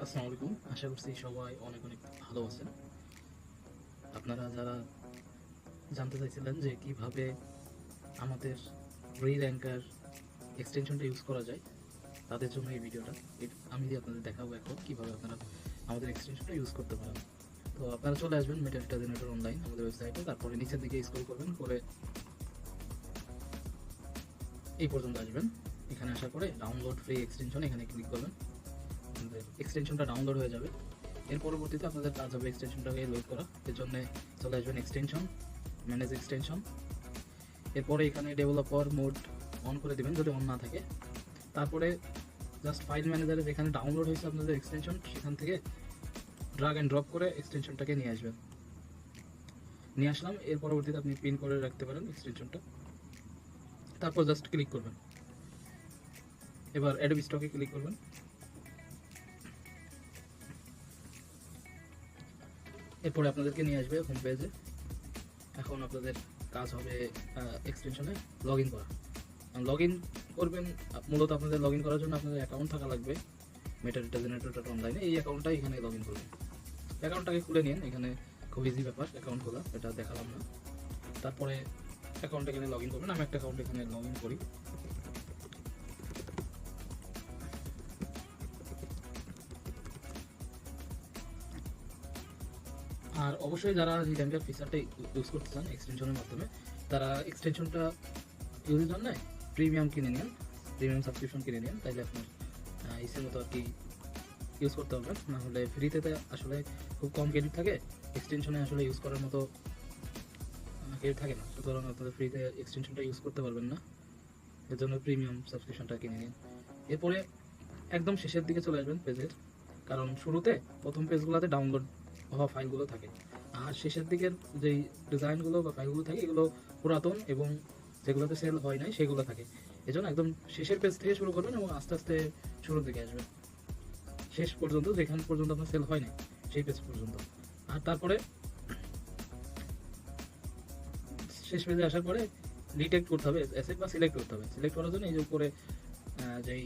আসসালামু আলাইকুম। আশা করছি সবাই অনেক অনেক ভালো আছেন। আপনারা যারা জানতে চাইছিলেন যে কিভাবে আমাদের রিল্যাঙ্কার এক্সটেনশনটা ইউজ করা যায়, তাদের জন্য এই ভিডিওটা। আমি আপনাদের দেখাবো এখন কিভাবে আপনারা আমাদের এক্সটেনশনটা ইউজ করতে পারেন। তো আপনারা চলে আসবেন মেটাডেটা জেনারেটর অনলাইন আমাদের ওয়েবসাইটে, তারপরে নিচের দিকে স্ক্রল করবেন, করে এই পর্যন্ত আসবেন। এখানে আসার পরে ডাউনলোড ফ্রি এক্সটেনশন এখানে ক্লিক করবেন। এক্সটেনশনটা ডাউনলোড হয়ে যাবে। এর পরবর্তীতে আপনাদের কাজ হবে এক্সটেনশনটাকে লোড করা। এর জন্য চলে আসবেন এক্সটেনশন, ম্যানেজ এক্সটেনশন। এরপরে এখানে ডেভেলপার মোড অন করে দেবেন যদি অন না থাকে। তারপরে জাস্ট ফাইল ম্যানেজারে যেখানে ডাউনলোড হয়েছে আপনাদের এক্সটেনশন, সেখান থেকে ড্রাগ অ্যান্ড ড্রপ করে এক্সটেনশনটাকে নিয়ে আসবেন। নিয়ে আসলাম। এর পরবর্তীতে আপনি পিন করে রাখতে পারেন এক্সটেনশনটা। তারপর জাস্ট ক্লিক করবেন। এবার অ্যাডোবি স্টকে ক্লিক করবেন। এরপরে আপনাদেরকে নিয়ে আসবে হোম পেজে। এখন আপনাদের কাজ হবে এক্সটেনশনে লগ ইন করা। লগ ইন করবেন, মূলত আপনাদের লগ ইন করার জন্য আপনাদের অ্যাকাউন্ট থাকা লাগবে মেটাডেটা জেনারেটর অনলাইনে। এই অ্যাকাউন্টটা এখানে লগ ইন করবেন। অ্যাকাউন্টটাকে খুলে নিন। এখানে খুব ইজি ব্যাপার অ্যাকাউন্ট খোলা, এটা দেখালাম না। তারপরে অ্যাকাউন্ট এখানে লগ ইন করবেন। আমি একটা অ্যাকাউন্ট এখানে লগ ইন করি। আর অবশ্যই যারা রিল্যাঙ্কার ফিচারটা ইউজ করতে চান এক্সটেনশনের মাধ্যমে, তারা এক্সটেনশনটা ইউজের জন্য প্রিমিয়াম কিনে নেন, প্রিমিয়াম সাবস্ক্রিপশন কিনে নেন। তাইলে আপনার ইচ্ছে মতো আর কি ইউজ করতে পারবেন। না হলে ফ্রিতে আসলে খুব কম ক্রেডিট থাকে, এক্সটেনশনে আসলে ইউজ করার মতো ক্রেডিট থাকে না। সুতরাং আপনাদের ফ্রিতে এক্সটেনশনটা ইউজ করতে পারবেন না। এর জন্য প্রিমিয়াম সাবস্ক্রিপশনটা কিনে নিন। এরপরে একদম শেষের দিকে চলে আসবেন পেজের, কারণ শুরুতে প্রথম পেজগুলোতে ডাউনলোড হওয়া ফাইলগুলো থাকে, আর শেষের দিকের যেই ডিজাইনগুলো বা ফাইলগুলো থাকে এগুলো পুরাতন এবং যেগুলোতে সেল হয় নাই সেগুলো থাকে। এই জন্য একদম শেষের পেজ থেকে শুরু করবেন এবং আস্তে আস্তে শুরুর দিকে আসবেন, শেষ পর্যন্ত যেখান পর্যন্ত আপনার সেল হয় নাই সেই পেজ পর্যন্ত। আর তারপরে শেষ পেজে আসার পরে ডিটেক্ট করতে হবে অ্যাসেট বা সিলেক্ট করতে হবে। সিলেক্ট করার জন্য এই যে উপরে যেই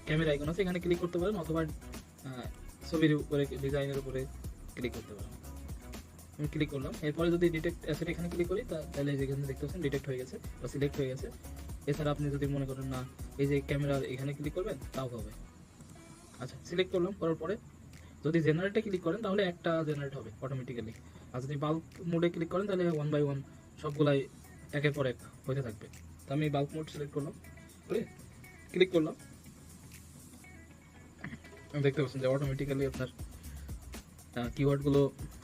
ক্যামেরা আইকন আছে এখানে ক্লিক করতে পারেন, অথবা ছবির উপরে ডিজাইনের উপরে ক্লিক করতে পারেন। আমি ক্লিক করলাম। এরপরে যদি ডিটেক্ট অ্যাসেট এখানে ক্লিক করি তাহলে যেখানে দেখতে পাচ্ছেন ডিটেক্ট হয়ে গেছে বা সিলেক্ট হয়ে গেছে। এছাড়া আপনি যদি মনে করেন না এই যে ক্যামেরা এখানে ক্লিক করবেন তাও হবে। আচ্ছা, সিলেক্ট করলাম। করার পরে যদি জেনারেটে ক্লিক করেন তাহলে একটা জেনারেট হবে অটোমেটিক্যালি। আর যদি বাল্ক মোডে ক্লিক করেন তাহলে ওয়ান বাই ওয়ান সবগুলাই একের পর এক হতে থাকবে। তো আমি বাল্ক মোড সিলেক্ট করলাম, করে ক্লিক করলাম। দেখতে পাচ্ছেন যে অটোমেটিক্যালি আপনার কিওয়ার্ডগুলো,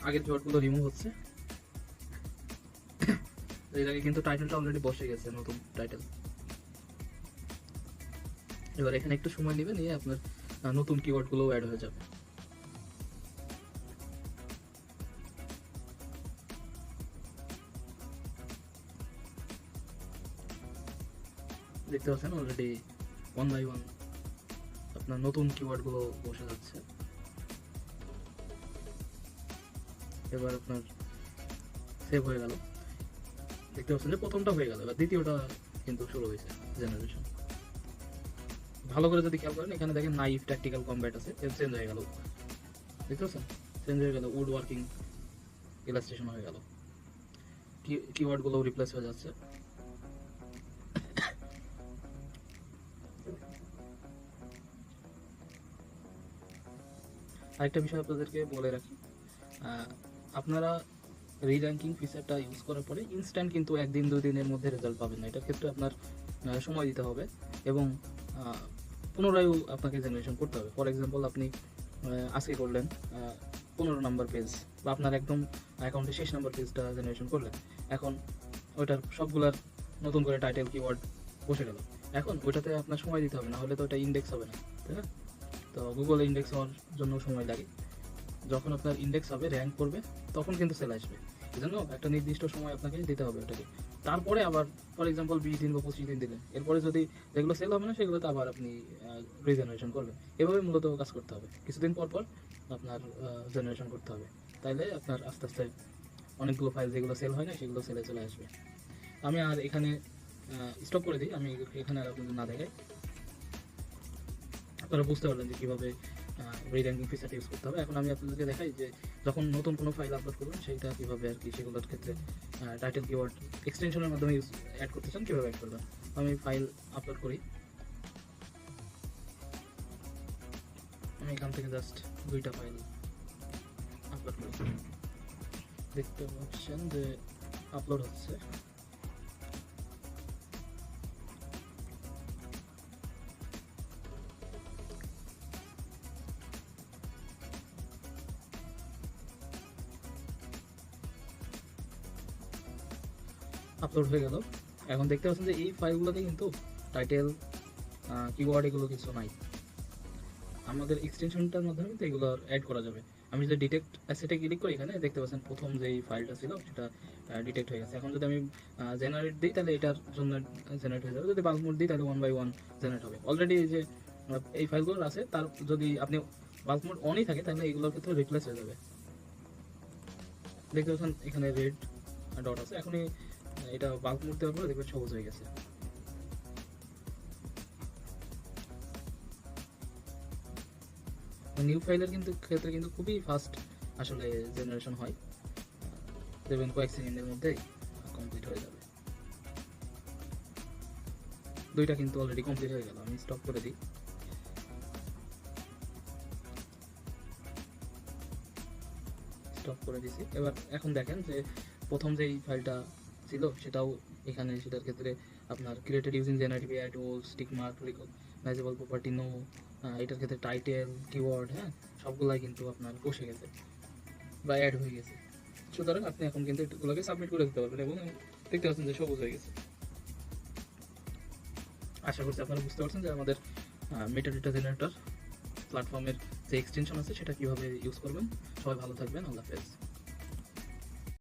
আগের কিওয়ার্ডগুলো রিমুভ হচ্ছে। এর আগে কিন্তু টাইটেলটা অলরেডি বসে গেছে, নতুন টাইটেল। এবার এখানে একটু সময় নেবে, নিয়ে আপনার নতুন কিওয়ার্ডগুলো অ্যাড হয়ে যাবে। দেখতে পাচ্ছেন অলরেডি ওয়ান বাই ওয়ান আপনার নতুন কিওয়ার্ডগুলো বসে যাচ্ছে। এবার আপনার সেভ হয়ে গেল। দেখতে পাচ্ছেন যে প্রথমটা হয়ে গেল, এবার দ্বিতীয়টা কিন্তু শুরু হয়েছে জেনারেশন। ভালো করে যদি খেয়াল করেন এখানে দেখেন নাইফ ট্যাকটিক্যাল কমব্যাট আছে, এর চেঞ্জ হয়ে গেল। দেখতে পাচ্ছেন চেঞ্জ হয়ে গেল, উড ওয়ার্কিং ইলাস্ট্রেশন হয়ে গেল, কিওয়ার্ডগুলো রিপ্লেস হয়ে যাচ্ছে। আরেকটা বিষয় আপনাদেরকে বলে রাখি, আপনারা রির্যাঙ্কিং ফিচারটা ইউজ করার পরে ইনস্ট্যান্ট কিন্তু একদিন দুই দিনের মধ্যে রেজাল্ট পাবেন না। এটার ক্ষেত্রে আপনার সময় দিতে হবে এবং পুনরায় আপনাকে জেনারেশন করতে হবে। ফর এক্সাম্পল আপনি আজকে করলেন 15 নম্বর পেজ, বা আপনার একদম অ্যাকাউন্টে শেষ নম্বর পেজটা জেনারেশন করলেন, এখন ওইটার সবগুলার নতুন করে টাইটেল কিওয়ার্ড বসে গেল। এখন ওইটাতে আপনার সময় দিতে হবে, না হলে তো ওটা ইন্ডেক্স হবে না, তাই না? তো গুগলে ইন্ডেক্স হওয়ার জন্য সময় লাগে। যখন আপনার ইন্ডেক্স হবে, র্যাঙ্ক করবে, তখন কিন্তু সেল আসবে। এই জন্য একটা নির্দিষ্ট সময় আপনাকে দিতে হবে ওটাকে। তারপরে আবার ফর এক্সাম্পল 20 দিন বা 25 দিন দিলেন, এরপরে যদি যেগুলো সেল হবে না সেগুলোতে আবার আপনি রিজেনারেশন করবেন। এভাবে মূলত কাজ করতে হবে, কিছুদিন পর পর আপনার জেনারেশন করতে হবে। তাইলে আপনার আস্তে আস্তে অনেকগুলো ফাইল যেগুলো সেল হয় না সেগুলো সেলে চলে আসবে। আমি আর এখানে স্টপ করে দিই, আমি এখানে আর আপনাদের না দেখাই। আপনারা বুঝতে পারলেন যে কীভাবে রির্যাঙ্কিং ফিচারটা ইউজ করতে হবে। এখন আমি আপনাদেরকে দেখাই যে যখন নতুন কোনো ফাইল আপলোড করবেন সেইটা কীভাবে আর কি সেগুলোর ক্ষেত্রে টাইটেল কিওয়ার্ড এক্সটেনশনের মাধ্যমে অ্যাড করতে চান কীভাবে অ্যাড করবেন। আমি ফাইল আপলোড করি, আমি এখান থেকে জাস্ট 2টা ফাইল আপলোড করি, দেখতে পাচ্ছেন যে আপলোড হচ্ছে। আপলোড হয়ে গেল। এখন দেখতে পাচ্ছেন যে এই ফাইলগুলোতে কিন্তু টাইটেল কিওয়ার্ড এগুলো কিছু নাই। আমাদের এক্সটেনশনটার মাধ্যমে কিন্তু এগুলো অ্যাড করা যাবে। আমি যদি ডিটেক্ট অ্যাসেটে ক্লিক করি, এখানে দেখতে পাচ্ছেন প্রথম যেই ফাইলটা ছিল সেটা ডিটেক্ট হয়ে গেছে। এখন যদি আমি জেনারেট দিই তাহলে এটার জন্য জেনারেট হয়ে যাবে, যদি বাল্ক মোড দিই তাহলে 1 বাই 1 জেনারেট হবে। অলরেডি এই যে এই ফাইলগুলো আছে তার যদি আপনি বাল্ক মোড অনই থাকে তাহলে এগুলোর ক্ষেত্রে রিপ্লেস হয়ে যাবে। দেখতে পাচ্ছেন এখানে রেড ডট আছে, এখনই এটা বাল্ক মোড দেওয়ার পরে দেখবেন সবুজ হয়ে গেছে। নিউ ফাইলের কিন্তু ক্ষেত্রে কিন্তু খুবই ফাস্ট আসলে জেনারেশন হয়, দেখবেন কয়েক সেকেন্ডের মধ্যেই কমপ্লিট হয়ে যাবে। 2টা কিন্তু অলরেডি কমপ্লিট হয়ে গেল। আমি স্টপ করে দিই, স্টপ করে দিছি। এবার এখন দেখেন যে প্রথম যেই ফাইলটা ছিল সেটাও এখানে, সেটার ক্ষেত্রে আপনার created using generative AI tools, tick mark, recognisable property no, এটার ক্ষেত্রে টাইটেল কিওয়ার্ড, হ্যাঁ সবগুলাই কিন্তু আপনার বসে গেছে বা অ্যাড হয়ে গেছে। সুতরাং আপনি এখন কিন্তু এগুলোকে সাবমিট করে দিতে পারবেন এবং দেখতে পাচ্ছেন যে সবুজ হয়ে গেছে। আশা করছি আপনারা বুঝতে পারছেন যে আমাদের মেটাডেটা জেনারেটর প্ল্যাটফর্মের যে এক্সটেনশন আছে সেটা কীভাবে ইউজ করবেন। সবাই ভালো থাকবেন, আল্লাহ হাফেজ।